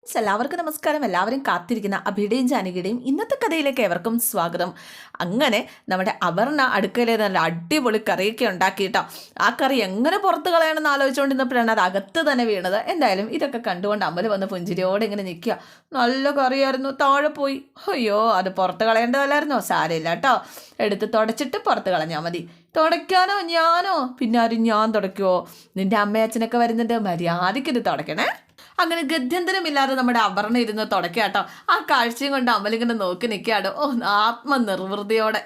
എല്ലാവർക്കും നമസ്കാരം. എല്ലാവരും കാത്തിരിക്കുന്ന അഭിയുടെയും ജാനകിയുടെയും ഇന്നത്തെ കഥയിലേക്ക് ഏവർക്കും സ്വാഗതം. അങ്ങനെ നമ്മുടെ അപർണ അടുക്കളയിൽ നല്ല അടിപൊളി കറിയൊക്കെ ഉണ്ടാക്കിയിട്ടോ. ആ കറി എങ്ങനെ പുറത്ത് കളയണമെന്ന് ആലോചിച്ചുകൊണ്ടിരുന്നപ്പോഴാണ് അത് അകത്ത് തന്നെ വീണത്. എന്തായാലും ഇതൊക്കെ കണ്ടുകൊണ്ട് അമ്മൽ വന്ന് പുഞ്ചിരിയോടെ ഇങ്ങനെ നിൽക്കുക. നല്ല കറിയായിരുന്നു, താഴെ പോയി. അയ്യോ, അത് പുറത്ത് കളയേണ്ടതല്ലായിരുന്നോ? സാരമില്ല കേട്ടോ, എടുത്ത് തുടച്ചിട്ട് പുറത്ത് കളഞ്ഞാൽ മതി. തുടയ്ക്കാനോ ഞാനോ? പിന്നെ ആരും ഞാൻ തുടയ്ക്കുമോ? നിന്റെ അമ്മയച്ഛനൊക്കെ വരുന്നുണ്ട്, മര്യാദയ്ക്ക് ഇത് തുടയ്ക്കണേ. അങ്ങനെ ഗത്യന്തരമില്ലാതെ നമ്മുടെ അപർണ ഇരുന്ന് തുടക്കാട്ടോ. ആ കാഴ്ചയും കൊണ്ട് അമലിങ്ങനെ നോക്കി നിൽക്കാട്ടോ. ഓ, ആത്മനിർവൃതിയോടെ.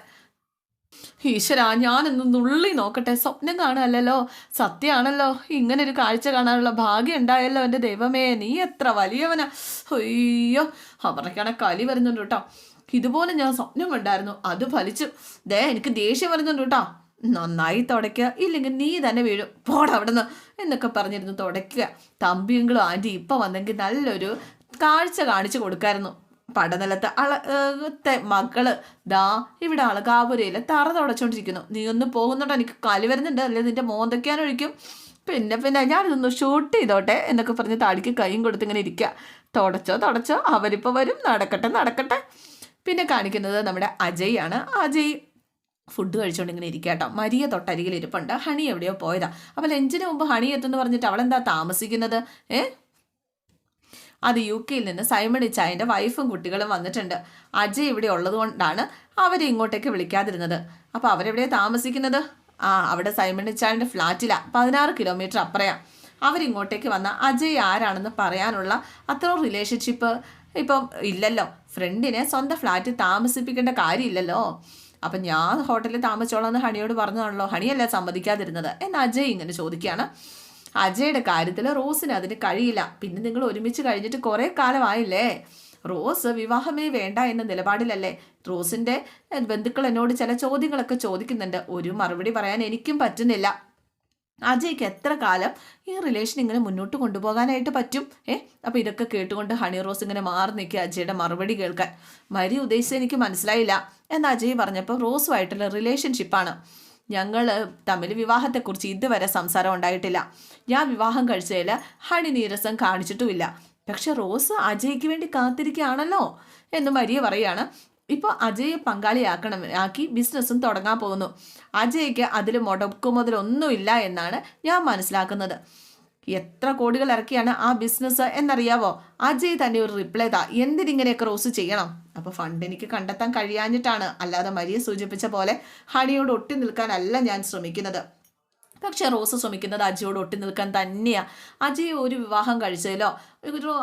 ഈശ്വര, ഞാനൊന്ന് നുള്ളി നോക്കട്ടെ. സ്വപ്നം കാണുമല്ലോ, സത്യമാണല്ലോ. ഇങ്ങനെ ഒരു കാഴ്ച കാണാനുള്ള ഭാഗ്യം ഉണ്ടായല്ലോ. എൻ്റെ ദൈവമേ, നീ എത്ര വലിയവനാ. അയ്യോ, അപർണയ്ക്കാണെ കലി വരുന്നുണ്ട് കേട്ടോ. ഇതുപോലെ ഞാൻ സ്വപ്നം കണ്ടായിരുന്നു, അത് ഫലിച്ചു. എനിക്ക് ദേഷ്യം വരുന്നുണ്ട് കേട്ടോ. നന്നായി തുടയ്ക്കുക, ഇല്ലെങ്കിൽ നീ തന്നെ വീഴും, പോടാ അവിടുന്ന് എന്നൊക്കെ പറഞ്ഞിരുന്നു തുടയ്ക്കുക. തമ്പിയെങ്കിലും ആൻറ്റി ഇപ്പം വന്നെങ്കിൽ നല്ലൊരു കാഴ്ച കാണിച്ചു കൊടുക്കായിരുന്നു. പടനിലത്ത് മകള് ദാ ഇവിടെ അളകാപുരയില് തറ തുടച്ചോണ്ടിരിക്കുന്നു. നീ ഒന്ന് പോകുന്നുണ്ടോ? എനിക്ക് കലി വരുന്നുണ്ട്, അല്ലെ നിന്റെ മോന്തയ്ക്കാനൊഴിക്കും. പിന്നെ ഞാനിതൊന്ന് ഷൂട്ട് ചെയ്തോട്ടെ എന്നൊക്കെ പറഞ്ഞ് താടിക്ക് കൈയും കൊടുത്ത് ഇങ്ങനെ ഇരിക്കുക. തുടച്ചോ, അവരിപ്പോൾ വരും, നടക്കട്ടെ. പിന്നെ കാണിക്കുന്നത് നമ്മുടെ അജയ് ആണ്. അജയ് ഫുഡ് കഴിച്ചുകൊണ്ട് ഇങ്ങനെ ഇരിക്കുക കേട്ടോ. മരിയ തൊട്ടരികിൽ ഇരിപ്പുണ്ട്. ഹണി എവിടെയോ പോയതാ. അപ്പോൾ ലഞ്ചിന് മുമ്പ് ഹണി എത്തുമെന്ന് പറഞ്ഞിട്ട് അവളെന്താ താമസിക്കുന്നത്? അത് UK നിന്ന് സൈമൺ ഇച്ചായൻ്റെ വൈഫും കുട്ടികളും വന്നിട്ടുണ്ട്. അജയ് ഇവിടെ ഉള്ളത് കൊണ്ടാണ് അവരെ ഇങ്ങോട്ടേക്ക് വിളിക്കാതിരുന്നത്. അപ്പോൾ അവരെവിടെയാണ് താമസിക്കുന്നത്? അവിടെ സൈമൺ ഇച്ചായൻ്റെ ഫ്ലാറ്റിലാണ്, 16 കിലോമീറ്റർ അപ്പുറയാണ്. അവരിങ്ങോട്ടേക്ക് വന്ന അജയ് ആരാണെന്ന് പറയാനുള്ള അത്ര റിലേഷൻഷിപ്പ് ഇപ്പം ഇല്ലല്ലോ. ഫ്രണ്ടിനെ സ്വന്തം ഫ്ലാറ്റിൽ താമസിപ്പിക്കേണ്ട കാര്യമില്ലല്ലോ. അപ്പം ഞാൻ ഹോട്ടലിൽ താമസിച്ചോളാം എന്ന് ഹണിയോട് പറഞ്ഞതാണല്ലോ. ഹണിയല്ല സമ്മതിക്കാതിരുന്നത് എന്ന് അജയ് ഇങ്ങനെ ചോദിക്കുകയാണ്. അജയുടെ കാര്യത്തിൽ റോസിന് അതിന് കഴിയില്ല. പിന്നെ നിങ്ങൾ ഒരുമിച്ച് കഴിഞ്ഞിട്ട് കുറേ കാലമായില്ലേ. റോസ് വിവാഹമേ വേണ്ട എന്ന നിലപാടിലല്ലേ. റോസിൻ്റെ ബന്ധുക്കൾ എന്നോട് ചില ചോദ്യങ്ങളൊക്കെ ചോദിക്കുന്നുണ്ട്. ഒരു മറുപടി പറയാൻ എനിക്കും പറ്റുന്നില്ല. അജയ്ക്ക് എത്ര കാലം ഈ റിലേഷൻ ഇങ്ങനെ മുന്നോട്ട് കൊണ്ടുപോകാനായിട്ട് പറ്റും? അപ്പോൾ ഇതൊക്കെ കേട്ടുകൊണ്ട് ഹണി റോസ് ഇങ്ങനെ മാറി നിൽക്കുക അജയുടെ മറുപടി കേൾക്കാൻ. മരി ഉദ്ദേശിച്ചത് എനിക്ക് മനസ്സിലായില്ല എന്ന് അജയ് പറഞ്ഞപ്പോൾ റോസുമായിട്ടുള്ള റിലേഷൻഷിപ്പാണ്. ഞങ്ങൾ തമ്മിൽ വിവാഹത്തെക്കുറിച്ച് ഇതുവരെ സംസാരം ഉണ്ടായിട്ടില്ല. ഞാൻ വിവാഹം കഴിച്ചതിൽ ഹണി നീരസം കാണിച്ചിട്ടുമില്ല. പക്ഷെ റോസ് അജയ്ക്ക് വേണ്ടി കാത്തിരിക്കുകയാണല്ലോ എന്ന് മരിയ പറയുകയാണ്. ഇപ്പോൾ അജയ് ആക്കി ബിസിനസ്സും തുടങ്ങാൻ പോകുന്നു. അജയ്ക്ക് അതിൽ മുടക്കുമുതലൊന്നുമില്ല എന്നാണ് ഞാൻ മനസ്സിലാക്കുന്നത്. എത്ര കോടികൾ ഇറക്കിയാണ് ആ ബിസിനസ് എന്നറിയാവോ? അജയ് തന്നെ ഒരു റിപ്ലൈ എന്തിനിങ്ങനെയൊക്കെ റോസ് ചെയ്യണം? അപ്പോൾ ഫണ്ട് എനിക്ക് കണ്ടെത്താൻ കഴിയാഞ്ഞിട്ടാണ്, അല്ലാതെ മരിയ സൂചിപ്പിച്ച പോലെ ഹണിയോട് ഒട്ടി നിൽക്കാനല്ല ഞാൻ ശ്രമിക്കുന്നത്. പക്ഷെ റോസ് ശ്രമിക്കുന്നത് അജയോട് ഒട്ടി നിൽക്കാൻ തന്നെയാണ്. അജയ് ഒരു വിവാഹം കഴിച്ചതിലോ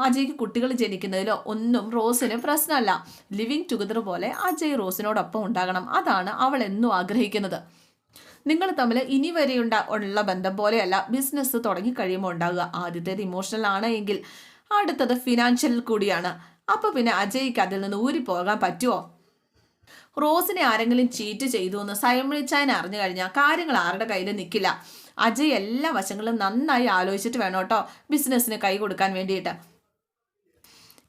അജയ്ക്ക് കുട്ടികൾ ജനിക്കുന്നതിലോ ഒന്നും റോസിന് പ്രശ്നമല്ല. ലിവിങ് ടുഗദർ പോലെ അജയ് റോസിനോടൊപ്പം ഉണ്ടാകണം. അതാണ് അവൾ എന്നും ആഗ്രഹിക്കുന്നത്. നിങ്ങൾ തമ്മിൽ ഇനി വരെ ഉള്ള ബന്ധം പോലെയല്ല ബിസിനസ് തുടങ്ങി കഴിയുമ്പോൾ ഉണ്ടാകുക. ആദ്യത്തേത് ഇമോഷണൽ ആണ് എങ്കിൽ അടുത്തത് ഫിനാൻഷ്യൽ കൂടിയാണ്. അപ്പോൾ പിന്നെ അജയ്ക്ക് അതിൽ നിന്ന് ഊരിപ്പോകാൻ പറ്റുമോ? റോസിനെ ആരെങ്കിലും ചീറ്റ് ചെയ്തു എന്ന് സൈമൺ അറിഞ്ഞു കഴിഞ്ഞാൽ കാര്യങ്ങൾ ആരുടെ കയ്യിൽ നിൽക്കില്ല. അജയ് എല്ലാ വശങ്ങളും നന്നായി ആലോചിച്ചിട്ട് വേണം കേട്ടോ ബിസിനസ്സിന് കൈ കൊടുക്കാൻ വേണ്ടിയിട്ട്.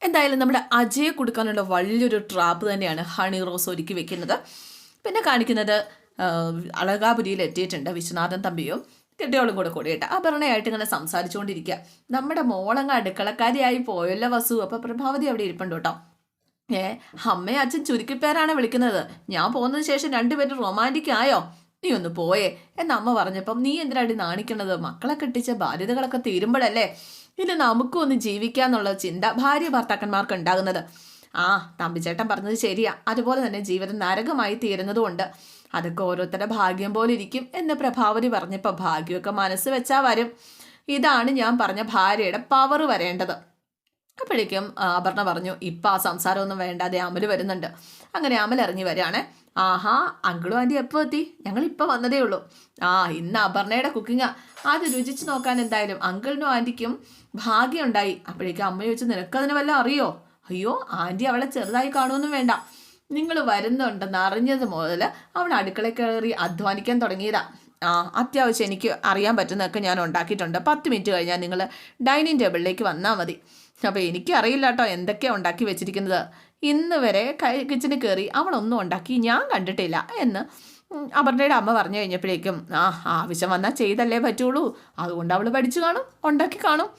എന്തായാലും നമ്മുടെ അജയെ കൊടുക്കാനുള്ള വലിയൊരു ട്രാപ്പ് തന്നെയാണ് ഹണി റോസ് ഒരുക്കി വെക്കുന്നത്. പിന്നെ കാണിക്കുന്നത് അളകാപുരിയിൽ എത്തിയിട്ടുണ്ട് വിശ്വനാഥൻ തമ്പിയും കെട്ടിയോളും കൂടിയിട്ട് അപർണയായിട്ട് ഇങ്ങനെ സംസാരിച്ചുകൊണ്ടിരിക്കുക. നമ്മുടെ മോളങ്ങ് അടുക്കളക്കാരിയായി പോയല്ലോ വസു. അപ്പോൾ പ്രഭാവതി അവിടെ ഇരിപ്പുണ്ട് കേട്ടോ. അമ്മയും അച്ഛൻ ചുരുക്കിപ്പേരാണ് വിളിക്കുന്നത്. ഞാൻ പോകുന്നതിന് ശേഷം രണ്ടുപേരും റൊമാൻറ്റിക് ആയോ? നീ ഒന്ന് പോയേ എന്ന് അമ്മ പറഞ്ഞപ്പം നീ എന്തിനാടി നാണിക്കണത്? മക്കളെ കെട്ടിച്ച ബാധ്യതകളൊക്കെ തീരുമ്പോഴല്ലേ ഇനി നമുക്കും ഒന്ന് ജീവിക്കാന്നുള്ള ചിന്ത ഭാര്യ ഭർത്താക്കന്മാർക്ക് ഉണ്ടാകുന്നത്. തമ്പിച്ചേട്ടൻ പറഞ്ഞത് ശരിയാ. അതുപോലെ തന്നെ ജീവിതം നരകമായി തീരുന്നതുകൊണ്ട് അതൊക്കെ ഓരോരുത്തരുടെ ഭാഗ്യം പോലെ ഇരിക്കും എന്ന് പ്രഭാവതി പറഞ്ഞപ്പോൾ ഭാഗ്യമൊക്കെ മനസ്സ് വെച്ചാൽ വരും. ഇതാണ് ഞാൻ പറഞ്ഞ ഭാര്യയുടെ പവർ വരേണ്ടത്. അപ്പോഴേക്കും അപർണ പറഞ്ഞു, ഇപ്പം ആ സംസാരമൊന്നും വേണ്ടാതെ അമൽ വരുന്നുണ്ട്. അങ്ങനെ അമൽ ഇറങ്ങി വരികയാണ്. അങ്കിളും ആൻറ്റി എപ്പോൾ എത്തി? ഞങ്ങളിപ്പോൾ വന്നതേ ഉള്ളൂ. ഇന്ന് അപർണയുടെ കുക്കിങ്ങാ. അത് രുചിച്ച് നോക്കാൻ എന്തായാലും അങ്കിളിനും ആൻറ്റിക്കും ഭാഗ്യമുണ്ടായി. അപ്പോഴേക്കും അമ്മ ചോദിച്ചു, നിനക്കതിന് വല്ലതും അറിയോ? അയ്യോ, ആൻറ്റി അവളെ ചെറുതായി കാണുമൊന്നും വേണ്ട. നിങ്ങൾ വരുന്നുണ്ടെന്ന് അറിഞ്ഞത് മുതൽ അവൾ അടുക്കളയിൽ കയറി അധ്വാനിക്കാൻ തുടങ്ങിയതാ. അത്യാവശ്യം എനിക്ക് അറിയാൻ പറ്റുന്നതൊക്കെ ഞാൻ ഉണ്ടാക്കിയിട്ടുണ്ട്. 10 മിനിറ്റ് കഴിഞ്ഞാൽ നിങ്ങൾ ഡൈനിങ് ടേബിളിലേക്ക് വന്നാൽ മതി. അപ്പോൾ എനിക്കറിയില്ല കേട്ടോ എന്തൊക്കെയാണ് ഉണ്ടാക്കി വെച്ചിരിക്കുന്നത്. ഇന്ന് വരെ കിച്ചണിൽ കയറി അവളൊന്നും ഉണ്ടാക്കി ഞാൻ കണ്ടിട്ടില്ല എന്ന് അപർണയുടെ അമ്മ പറഞ്ഞു കഴിഞ്ഞപ്പോഴേക്കും ആവശ്യം വന്നാൽ ചെയ്തല്ലേ പറ്റുള്ളൂ. അതുകൊണ്ട് അവൾ പഠിച്ചു കാണും, ഉണ്ടാക്കി കാണും.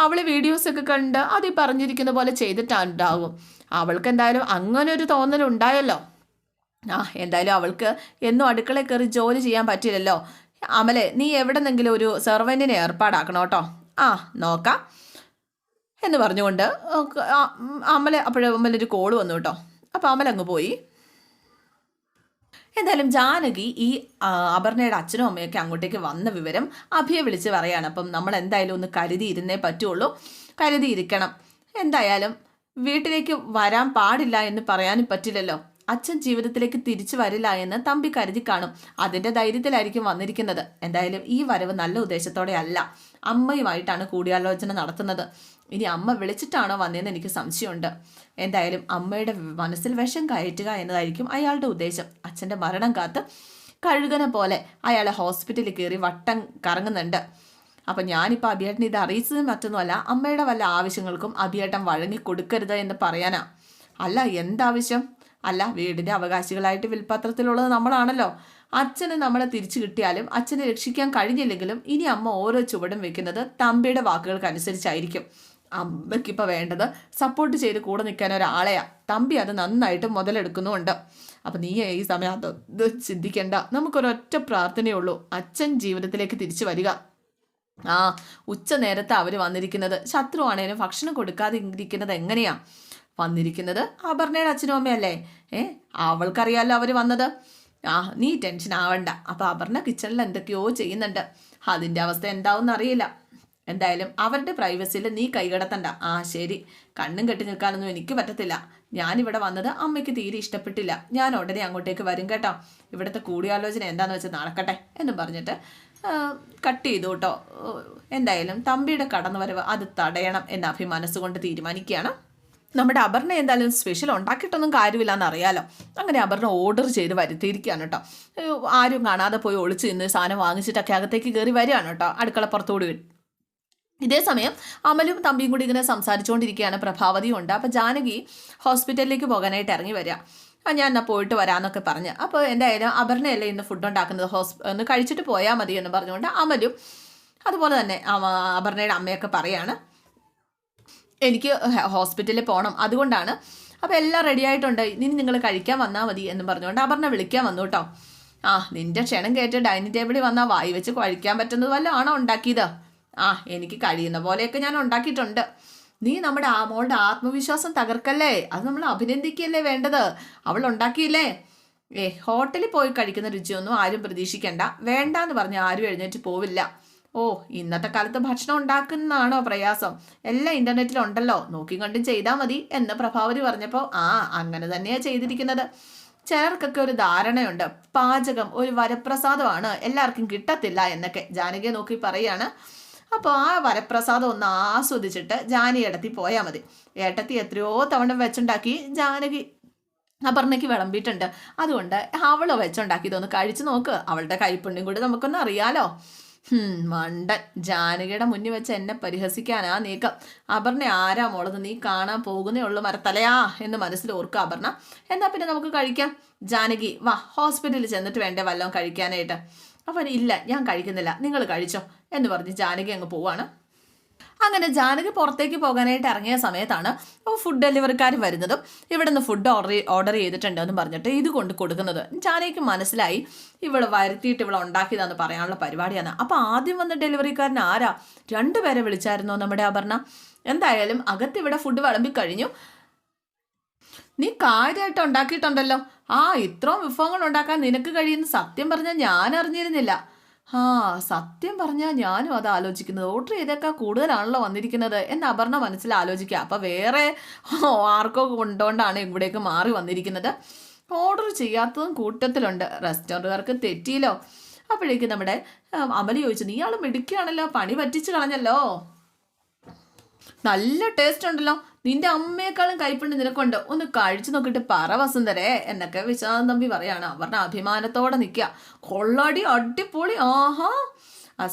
അവൾ വീഡിയോസൊക്കെ കണ്ട് അത് ഈ പറഞ്ഞിരിക്കുന്ന പോലെ ചെയ്തിട്ടുണ്ടാകും. അവൾക്ക് എന്തായാലും അങ്ങനെ ഒരു തോന്നലുണ്ടായല്ലോ. എന്തായാലും അവൾക്ക് എന്നും അടുക്കളയിൽ കയറി ജോലി ചെയ്യാൻ പറ്റില്ലല്ലോ. അമലെ, നീ എവിടെന്നെങ്കിലും ഒരു സെർവൻറ്റിനെ ഏർപ്പാടാക്കണം കേട്ടോ. നോക്കാം എന്ന് പറഞ്ഞുകൊണ്ട് അമലൊരു കോള് വന്നു കേട്ടോ. അപ്പോൾ അമൽ അങ്ങ് പോയി. എന്തായാലും ജാനകി ഈ അപർണയുടെ അച്ഛനും അമ്മയൊക്കെ അങ്ങോട്ടേക്ക് വന്ന വിവരം അഭിയെ വിളിച്ച് പറയാണ്. അപ്പം നമ്മൾ എന്തായാലും ഒന്ന് കരുതിയിരുന്നേ പറ്റുള്ളൂ, കരുതിയിരിക്കണം. എന്തായാലും വീട്ടിലേക്ക് വരാൻ പാടില്ല എന്ന് പറയാനും പറ്റില്ലല്ലോ. അച്ഛൻ ജീവിതത്തിലേക്ക് തിരിച്ചു വരില്ല എന്ന് തമ്പി കരുതി കാണും. അതിൻ്റെ ധൈര്യത്തിലായിരിക്കും വന്നിരിക്കുന്നത്. എന്തായാലും ഈ വരവ് നല്ല ഉദ്ദേശത്തോടെ അല്ല, അമ്മയുമായിട്ടാണ് കൂടിയാലോചന നടത്തുന്നത്. ഇനി അമ്മ വിളിച്ചിട്ടാണോ വന്നതെന്ന് എനിക്ക് സംശയമുണ്ട്. എന്തായാലും അമ്മയുടെ മനസ്സിൽ വിഷം കയറ്റുക എന്നതായിരിക്കും അയാളുടെ ഉദ്ദേശം. അച്ഛൻ്റെ മരണം കാത്ത് കഴുകനെ പോലെ അയാളെ ഹോസ്പിറ്റലിൽ കയറി വട്ടം കറങ്ങുന്നുണ്ട്. അപ്പം ഞാനിപ്പോൾ അഭിയേട്ടൻ ഇത് അറിയിച്ചത് മറ്റൊന്നുമല്ല, അമ്മയുടെ വല്ല ആവശ്യങ്ങൾക്കും അഭിയേട്ടൻ വഴങ്ങി കൊടുക്കരുത് എന്ന് പറയാനാ. അല്ല, എന്താവശ്യം? അല്ല, വീടിൻ്റെ അവകാശികളായിട്ട് വിൽപത്രത്തിലുള്ളത് നമ്മളാണല്ലോ. അച്ഛന് നമ്മളെ തിരിച്ചു കിട്ടിയാലും അച്ഛനെ രക്ഷിക്കാൻ കഴിഞ്ഞില്ലെങ്കിലും ഇനി അമ്മ ഓരോ ചുവടും വെക്കുന്നത് തമ്പിയുടെ വാക്കുകൾക്കനുസരിച്ചായിരിക്കും. അമ്മയ്ക്കിപ്പോൾ വേണ്ടത് സപ്പോർട്ട് ചെയ്ത് കൂടെ നിൽക്കാൻ ഒരാളെയാ. തമ്പി അത് നന്നായിട്ട് മുതലെടുക്കുന്നുമുണ്ട്. അപ്പം നീ ഈ സമയം അത് ചിന്തിക്കേണ്ട. നമുക്കൊരൊറ്റ പ്രാർത്ഥനയുള്ളൂ, അച്ഛൻ ജീവിതത്തിലേക്ക് തിരിച്ചു വരിക. ഉച്ച നേരത്തെ അവർ വന്നിരിക്കുന്നത്. ശത്രുവാണേലും ഭക്ഷണം കൊടുക്കാതെ ഇരിക്കുന്നത് എങ്ങനെയാ? വന്നിരിക്കുന്നത് അപർണയുടെ അച്ഛനും അമ്മയല്ലേ. അവൾക്കറിയാമല്ലോ അവർ വന്നത്. നീ ടെൻഷൻ ആവണ്ട. അപ്പോൾ അപർണ കിച്ചണിൽ എന്തൊക്കെയോ ചെയ്യുന്നുണ്ട്. അതിൻ്റെ അവസ്ഥ എന്താവും അറിയില്ല. എന്തായാലും അവരുടെ പ്രൈവസിയിൽ നീ കൈകടത്തണ്ട. ശരി, കണ്ണും കെട്ടി നിൽക്കാനൊന്നും എനിക്ക് പറ്റത്തില്ല. ഞാനിവിടെ വന്നത് അമ്മയ്ക്ക് തീരെ ഇഷ്ടപ്പെട്ടില്ല. ഞാൻ ഉടനെ അങ്ങോട്ടേക്ക് വരും കേട്ടോ. ഇവിടുത്തെ കൂടിയാലോചന എന്താണെന്ന് വെച്ചാൽ നടക്കട്ടെ എന്ന് പറഞ്ഞിട്ട് കട്ട് ചെയ്തു കേട്ടോ. എന്തായാലും തമ്പിയുടെ കടന്നുവരവ് അത് തടയണം എന്ന് അഭി മനസ്സുകൊണ്ട് തീരുമാനിക്കുകയാണ്. നമ്മുടെ അപർണ എന്തായാലും സ്പെഷ്യൽ ഉണ്ടാക്കിയിട്ടൊന്നും കാര്യമില്ലാന്ന് അറിയാലോ. അങ്ങനെ അപർണ ഓർഡർ ചെയ്ത് വരുത്തിയിരിക്കുകയാണ് കേട്ടോ. ആരും കാണാതെ പോയി ഒളിച്ച് നിന്ന് സാധനം വാങ്ങിച്ചിട്ടൊക്കെ അകത്തേക്ക് കയറി വരികയാണ് കേട്ടോ, അടുക്കളപ്പുറത്തോട്. ഇതേ സമയം അമലും തമ്പിയും കൂടി ഇങ്ങനെ സംസാരിച്ചുകൊണ്ടിരിക്കുകയാണ്. പ്രഭാവതിയും ഉണ്ട്. അപ്പോൾ ജാനകി ഹോസ്പിറ്റലിലേക്ക് പോകാനായിട്ട് ഇറങ്ങി വരിക. ഞാൻ എന്നാൽ പോയിട്ട് വരാമെന്നൊക്കെ പറഞ്ഞ്. അപ്പോൾ എന്തായാലും അപർണയല്ലേ ഇന്ന് ഫുഡ് ഉണ്ടാക്കുന്നത്, ഒന്ന് കഴിച്ചിട്ട് പോയാൽ മതി എന്ന് പറഞ്ഞുകൊണ്ട് അമലും അതുപോലെ തന്നെ അപർണയുടെ അമ്മയൊക്കെ പറയാണ്, എനിക്ക് ഹോസ്പിറ്റലിൽ പോകണം, അതുകൊണ്ടാണ്. അപ്പോൾ എല്ലാം റെഡി ആയിട്ടുണ്ട്, ഇനി നിങ്ങൾ കഴിക്കാൻ വന്നാൽ മതി എന്ന് പറഞ്ഞുകൊണ്ട് അപർണ വിളിക്കാൻ വന്നു കേട്ടോ. നിൻ്റെ ക്ഷണം കേട്ട് ഡൈനിങ് ടേബിളിൽ വന്നാൽ വായി വെച്ച് കഴിക്കാൻ പറ്റുന്നത് വല്ലതും ആണോ ഉണ്ടാക്കിയത്? എനിക്ക് കഴിയുന്ന പോലെയൊക്കെ ഞാൻ ഉണ്ടാക്കിയിട്ടുണ്ട്. നീ നമ്മുടെ മോളുടെ ആത്മവിശ്വാസം തകർക്കല്ലേ, അത് നമ്മൾ അഭിനന്ദിക്കുകയല്ലേ വേണ്ടത്. അവൾ ഉണ്ടാക്കിയില്ലേ. ഹോട്ടലിൽ പോയി കഴിക്കുന്ന രുചിയൊന്നും ആരും പ്രതീക്ഷിക്കണ്ട. വേണ്ട എന്ന് പറഞ്ഞ് ആരും എഴുന്നേറ്റ് പോവില്ല. ഇന്നത്തെ കാലത്ത് ഭക്ഷണം ഉണ്ടാക്കുന്നതാണോ പ്രയാസം? എല്ലാം ഇൻ്റർനെറ്റിലുണ്ടല്ലോ, നോക്കി കണ്ടും ചെയ്താൽ മതി എന്ന് പ്രഭാവതി പറഞ്ഞപ്പോൾ അങ്ങനെ തന്നെയാണ് ചെയ്തിരിക്കുന്നത്. ചിലർക്കൊക്കെ ഒരു ധാരണയുണ്ട്, പാചകം ഒരു വരപ്രസാദമാണ്, എല്ലാവർക്കും കിട്ടത്തില്ല എന്നൊക്കെ ജാനകിയെ നോക്കി പറയാണ്. അപ്പോൾ ആ വരപ്രസാദം ഒന്ന് ആസ്വദിച്ചിട്ട് ജാനി ഏട്ടത്തി പോയാൽ മതി. ഏട്ടത്തി എത്രയോ തവണ വെച്ചുണ്ടാക്കി ജാനകി അപർണയ്ക്ക് വിളമ്പിയിട്ടുണ്ട്. അതുകൊണ്ട് അവൾ വെച്ചുണ്ടാക്കിയതൊന്ന് കഴിച്ചു നോക്ക്, അവളുടെ കൈപ്പുണ്യം കൂടി നമുക്കൊന്ന് അറിയാലോ. മണ്ടൻ, ജാനകിയുടെ മുന്നിൽ വെച്ച് എന്നെ പരിഹസിക്കാനാ നീക്കം. അപർണ ആരാ മോളത്, നീ കാണാൻ പോകുന്നേ ഉള്ളൂ മരത്തലയാ എന്ന് മനസ്സിൽ ഓർക്കുക അപർണ. എന്നാൽ പിന്നെ നമുക്ക് കഴിക്കാം. ജാനകി വാ, ഹോസ്പിറ്റലിൽ ചെന്നിട്ട് വേണ്ടേ വല്ലതും കഴിക്കാനായിട്ട്. അപ്പം ഇല്ല, ഞാൻ കഴിക്കുന്നില്ല, നിങ്ങൾ കഴിച്ചോ എന്ന് പറഞ്ഞ് ജാനകി അങ്ങ് പോവാണ്. അങ്ങനെ ജാനകി പുറത്തേക്ക് പോകാനായിട്ട് ഇറങ്ങിയ സമയത്താണ് ഫുഡ് ഡെലിവറിക്കാർ വരുന്നതും ഇവിടെ നിന്ന് ഫുഡ് ഓർഡർ ചെയ്തിട്ടുണ്ടെന്ന് പറഞ്ഞിട്ട് ഇത് കൊണ്ട് കൊടുക്കുന്നത്. ജാനകിക്ക് മനസ്സിലായി ഇവൾ വരുത്തിയിട്ട് ഇവൾ ഉണ്ടാക്കിയതാന്ന് പറയാനുള്ള പരിപാടിയാണ്. അപ്പോൾ ആദ്യം വന്ന ഡെലിവറിക്കാരൻ ആരാ? 2 പേരെ വിളിച്ചായിരുന്നോ നമ്മുടെ അപർണ? എന്തായാലും അകത്തിവിടെ ഫുഡ് വിളമ്പി കഴിഞ്ഞു. നീ കാര്യമായിട്ട് ഉണ്ടാക്കിയിട്ടുണ്ടല്ലോ. ഇത്രയും വിഭവങ്ങൾ ഉണ്ടാക്കാൻ നിനക്ക് കഴിയുന്ന സത്യം പറഞ്ഞാൽ ഞാൻ അറിഞ്ഞിരുന്നില്ല. സത്യം പറഞ്ഞാൽ ഞാനും അത് ആലോചിക്കുന്നത്. ഓർഡർ ചെയ്തേക്കാൾ കൂടുതലാണല്ലോ വന്നിരിക്കുന്നത് എന്ന് അപർണ മനസ്സിൽ ആലോചിക്കുക. അപ്പം വേറെ ആർക്കോ കൊണ്ടുകൊണ്ടാണ് ഇവിടേക്ക് മാറി വന്നിരിക്കുന്നത്. ഓർഡർ ചെയ്യാത്തതും കൂട്ടത്തിലുണ്ട്. റെസ്റ്റോറൻറ്റുകാർക്ക് തെറ്റിയില്ലോ. അപ്പോഴേക്കും നമ്മുടെ അമലി ചോദിച്ചു, നീ ആൾ മിടുക്കിയാണല്ലോ, പണി പറ്റിച്ച് കളഞ്ഞല്ലോ. നല്ല ടേസ്റ്റ് ഉണ്ടല്ലോ, നിന്റെ അമ്മയെക്കാളും കൈപ്പുണ്ട് നിനക്കുണ്ട്, ഒന്ന് കഴിച്ചു നോക്കിയിട്ട് പറ വസുന്ധരേ എന്നൊക്കെ വിശ്വനാഥൻ തമ്പി പറയാണ്. അവരുടെ അഭിമാനത്തോടെ നിൽക്കുക. കൊള്ളാടി, അടിപൊളി,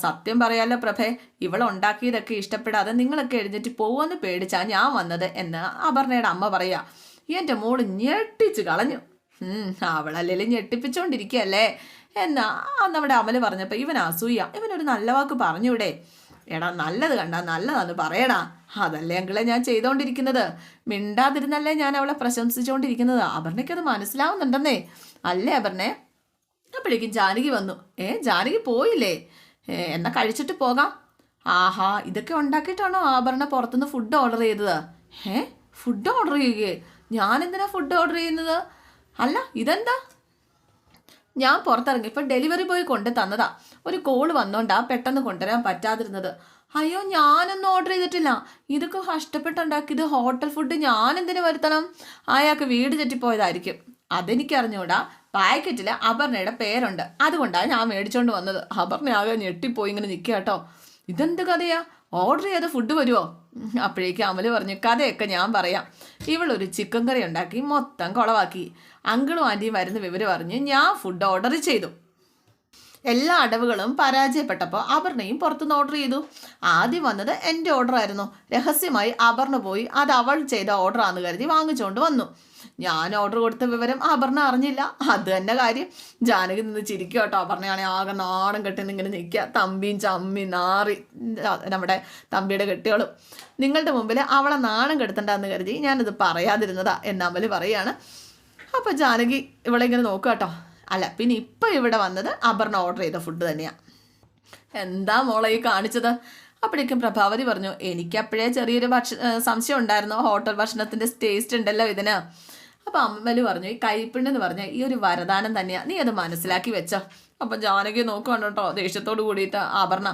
സത്യം പറയാലോ പ്രഭേ, ഇവളുണ്ടാക്കിയതൊക്കെ ഇഷ്ടപ്പെടാതെ നിങ്ങളൊക്കെ എഴുന്നേറ്റ് പോകുമെന്ന് പേടിച്ചാ ഞാൻ വന്നത് എന്ന് അപർണയുടെ അമ്മ പറയാ. എൻ്റെ മോള് ഞെട്ടിച്ച് കളഞ്ഞു. അവളല്ലേലും ഞെട്ടിപ്പിച്ചോണ്ടിരിക്കുകയല്ലേ എന്നാ നമ്മുടെ അമല് പറഞ്ഞപ്പോൾ ഇവൻ അസൂയ. ഇവനൊരു നല്ല വാക്ക് പറഞ്ഞൂടെ എടാ നല്ലത് കണ്ടാ നല്ലതാന്ന് പറയടാ. അതല്ലേ അങ്കിളെ ഞാൻ ചെയ്തോണ്ടിരിക്കുന്നത്. മിണ്ടാതിരുന്നല്ലേ ഞാൻ അവളെ പ്രശംസിച്ചുകൊണ്ടിരിക്കുന്നത്. അപർണയ്ക്കത് മനസ്സിലാവുന്നുണ്ടെന്നേ. അല്ലേ അപർണേ? അപ്പോഴേക്കും ജാനകി വന്നു. ജാനകി പോയില്ലേ? എന്നാ കഴിച്ചിട്ട് പോകാം. ആഹാ, ഇതൊക്കെ ഉണ്ടാക്കിയിട്ടാണോ ആഭരണ പുറത്തുനിന്ന് ഫുഡ് ഓർഡർ ചെയ്തത്? ഫുഡ് ഓർഡർ ചെയ്യുകയെ? ഞാൻ എന്തിനാ ഫുഡ് ഓർഡർ ചെയ്യുന്നത്? അല്ല ഇതെന്താ? ഞാൻ പുറത്തിറങ്ങി ഇപ്പം ഡെലിവറി ബോയ് കൊണ്ട് തന്നതാ. ഒരു കോള് വന്നോണ്ടാ പെട്ടെന്ന് കൊണ്ടുവരാൻ പറ്റാതിരുന്നത്. അയ്യോ, ഞാനൊന്നും ഓർഡർ ചെയ്തിട്ടില്ല. ഇതൊക്കെ കഷ്ടപ്പെട്ടുണ്ടാക്കിയത് ഹോട്ടൽ ഫുഡ് ഞാൻ എന്തിനു വരുത്തണം? അയാൾക്ക് വീട് ചുറ്റിപ്പോയതായിരിക്കും. അതെനിക്കറിഞ്ഞൂടാ. പാക്കറ്റിൽ അപർണയുടെ പേരുണ്ട്, അതുകൊണ്ടാണ് ഞാൻ മേടിച്ചോണ്ട് വന്നത്. അപർണ ആകെ ഞെട്ടിപ്പോയി ഇങ്ങനെ നിൽക്കുക കേട്ടോ. ഇതെന്ത് കഥയാ? ഓർഡർ ചെയ്ത ഫുഡ് വരുമോ? അപ്പോഴേക്കും അമല് പറഞ്ഞു, കഥയൊക്കെ ഞാൻ പറയാം. ഇവളൊരു ചിക്കൻ കറി ഉണ്ടാക്കി മൊത്തം കുളവാക്കി. അങ്കിളും ആൻറ്റിയും വരുന്ന വിവരം അറിഞ്ഞ് ഞാൻ ഫുഡ് ഓർഡർ ചെയ്തു. എല്ലാ അടവുകളും പരാജയപ്പെട്ടപ്പോൾ അപർണയും പുറത്തുനിന്ന് ഓർഡർ ചെയ്തു. ആദ്യം വന്നത് എൻ്റെ ഓർഡർ ആയിരുന്നു. രഹസ്യമായി അപർണ പോയി അത് അവൾ ചെയ്ത ഓർഡറാണെന്ന് കരുതി വാങ്ങിച്ചുകൊണ്ട് വന്നു. ഞാൻ ഓർഡർ കൊടുത്ത വിവരം അപർണ അറിഞ്ഞില്ല. അത് തന്നെ കാര്യം. ജാനകി നിന്ന് ചിരിക്കുക കേട്ടോ. അപർണയാണെങ്കിൽ ആകെ നാണം കെട്ടി ഇങ്ങനെ നിൽക്കുക. തമ്പിയും ചമ്മി നാറി നമ്മുടെ തമ്പിയുടെ കെട്ടിയോളും. നിങ്ങളുടെ മുമ്പിൽ അവളെ നാണം കെടുത്തണ്ടെന്ന് കരുതി ഞാനിത് പറയാതിരുന്നതാ എന്ന് അമല് പറയാണ്. അപ്പോൾ ജാനകി ഇവളെ ഇങ്ങനെ നോക്കുക കേട്ടോ. അല്ല, പിന്നെ ഇപ്പം ഇവിടെ വന്നത് അപർണ ഓർഡർ ചെയ്ത ഫുഡ് തന്നെയാണ്. എന്താ മോളെ ഈ കാണിച്ചത്? അപ്പോഴേക്കും പ്രഭാവതി പറഞ്ഞു, എനിക്കപ്പോഴേ ചെറിയൊരു സംശയം ഉണ്ടായിരുന്നു. ഹോട്ടൽ ഭക്ഷണത്തിൻ്റെ ടേസ്റ്റ് ഉണ്ടല്ലോ ഇതിന്. അപ്പോൾ അമ്മല് പറഞ്ഞു, ഈ കൈപ്പിണ്ടെന്ന് പറഞ്ഞാൽ ഈ ഒരു വരദാനം തന്നെയാണ്, നീ അത് മനസ്സിലാക്കി വെച്ചോ. അപ്പം ജാനകി നോക്കുകയാണ് കേട്ടോ ദേഷ്യത്തോട് കൂടിയിട്ട് അപർണ.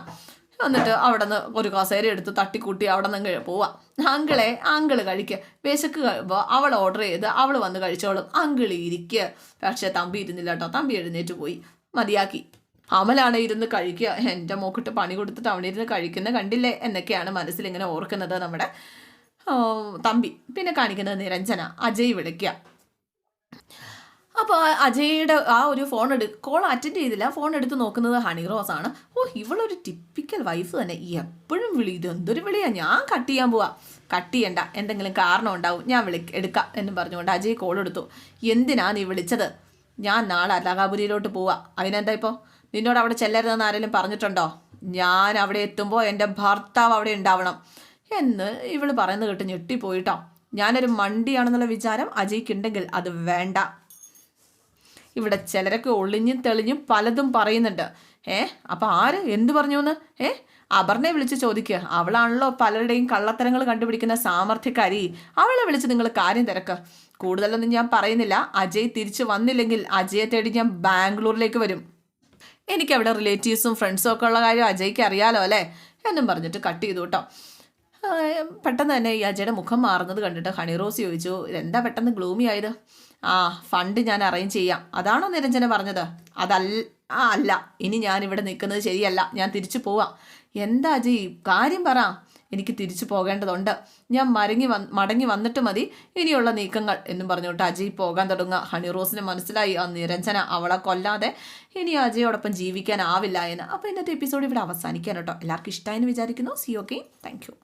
എന്നിട്ട് അവിടെ നിന്ന് ഒരു കസേര എടുത്ത് തട്ടിക്കൂട്ടി അവിടെ നിന്ന് പോവാം. അങ്കിള് കഴിക്കുക. വിശക്ക് കഴിയുമ്പോൾ അവൾ ഓർഡർ ചെയ്ത് അവൾ വന്ന് കഴിച്ചോളും. അങ്കിള് ഇരിക്കുക. പക്ഷേ തമ്പി ഇരുന്നില്ല കേട്ടോ. തമ്പി എഴുന്നേറ്റ് പോയി. മതിയാക്കി. അമലാണ് ഇരുന്ന് കഴിക്കുക. എൻ്റെ മോക്കിട്ട് പണി കൊടുത്തിട്ട് അവിടെ ഇരുന്ന് കഴിക്കുന്ന കണ്ടില്ലേ എന്നൊക്കെയാണ് മനസ്സിലിങ്ങനെ ഓർക്കുന്നത് നമ്മുടെ തമ്പി. പിന്നെ കാണിക്കുന്നത് നിരഞ്ജന. അജയ് വിളിക്കുക. അപ്പോൾ അജയുടെ ആ ഒരു കോൾ അറ്റൻഡ് ചെയ്തില്ല. ഫോൺ എടുത്ത് നോക്കുന്നത് ഹണി റോസ് ആണ്. ഇവളൊരു ടിപ്പിക്കൽ വൈഫ് തന്നെ. എപ്പോഴും വിളി. ഇതെന്തൊരു വിളിയാ? ഞാൻ കട്ട് ചെയ്യാൻ പോവാ. കട്ട് ചെയ്യണ്ട, എന്തെങ്കിലും കാരണം ഉണ്ടാവും, ഞാൻ എടുക്കാം എന്ന് പറഞ്ഞുകൊണ്ട് അജയ് കോൾ എടുത്തു. എന്തിനാ നീ വിളിച്ചത്? ഞാൻ നാളെ അലാഹാപുരിയിലോട്ട് പോവാ. അതിനെന്താ ഇപ്പോൾ? നിന്നോട് അവിടെ ചെല്ലരുതെന്ന് ആരെങ്കിലും പറഞ്ഞിട്ടുണ്ടോ? ഞാൻ അവിടെ എത്തുമ്പോൾ എൻ്റെ ഭർത്താവ് അവിടെ ഉണ്ടാവണം എന്ന് ഇവള് പറയുന്നത് കേട്ട് ഞെട്ടിപ്പോയിട്ടോ. ഞാനൊരു മണ്ടിയാണെന്നുള്ള വിചാരം അജയ്ക്കുണ്ടെങ്കിൽ അത് വേണ്ട. ഇവിടെ ചിലരൊക്കെ ഒളിഞ്ഞും തെളിഞ്ഞും പലതും പറയുന്നുണ്ട്. അപ്പം ആര് എന്ത് പറഞ്ഞു എന്ന്? അപർണയെ വിളിച്ച് ചോദിക്കുക. അവളാണല്ലോ പലരുടെയും കള്ളത്തരങ്ങൾ കണ്ടുപിടിക്കുന്ന സാമർഥ്യക്കാരി. അവളെ വിളിച്ച് നിങ്ങൾ കാര്യം തിരക്കുക. കൂടുതലൊന്നും ഞാൻ പറയുന്നില്ല. അജയ് തിരിച്ചു വന്നില്ലെങ്കിൽ അജയെ തേടി ഞാൻ ബാംഗ്ലൂരിലേക്ക് വരും. എനിക്കവിടെ റിലേറ്റീവ്സും ഫ്രണ്ട്സും ഒക്കെ ഉള്ള കാര്യം അജയ്ക്ക് അറിയാലോ അല്ലേ എന്നും പറഞ്ഞിട്ട് കട്ട് ചെയ്തു കേട്ടോ. പെട്ടെന്ന് തന്നെ ഈ അജയുടെ മുഖം മാറുന്നത് കണ്ടിട്ട് ഹണി റോസ് ചോദിച്ചു, എന്താ പെട്ടെന്ന് ഗ്ലൂമി ആയത്? ഫണ്ട് ഞാൻ അറേഞ്ച് ചെയ്യാം, അതാണോ നിരഞ്ജന പറഞ്ഞത്? അല്ല, ഇനി ഞാൻ ഇവിടെ നിൽക്കുന്നത് ശരിയല്ല, ഞാൻ തിരിച്ചു പോവാം. എന്താ അജയ്, കാര്യം പറ. എനിക്ക് തിരിച്ചു പോകേണ്ടതുണ്ട്. ഞാൻ മടങ്ങി വന്നിട്ട് മതി ഇനിയുള്ള നീക്കങ്ങൾ എന്നും പറഞ്ഞുകൊണ്ട് അജയ് പോകാൻ തുടങ്ങുക. ഹണി റോസിന് മനസ്സിലായി ആ നിരഞ്ജന അവളെ കൊല്ലാതെ ഇനി അജയോടൊപ്പം ജീവിക്കാനാവില്ല എന്ന്. അപ്പോൾ ഇന്നത്തെ എപ്പിസോഡ് ഇവിടെ അവസാനിക്കാൻ കേട്ടോ. എല്ലാവർക്കും ഇഷ്ടമായെന്ന് വിചാരിക്കുന്നു. C okay, thank you.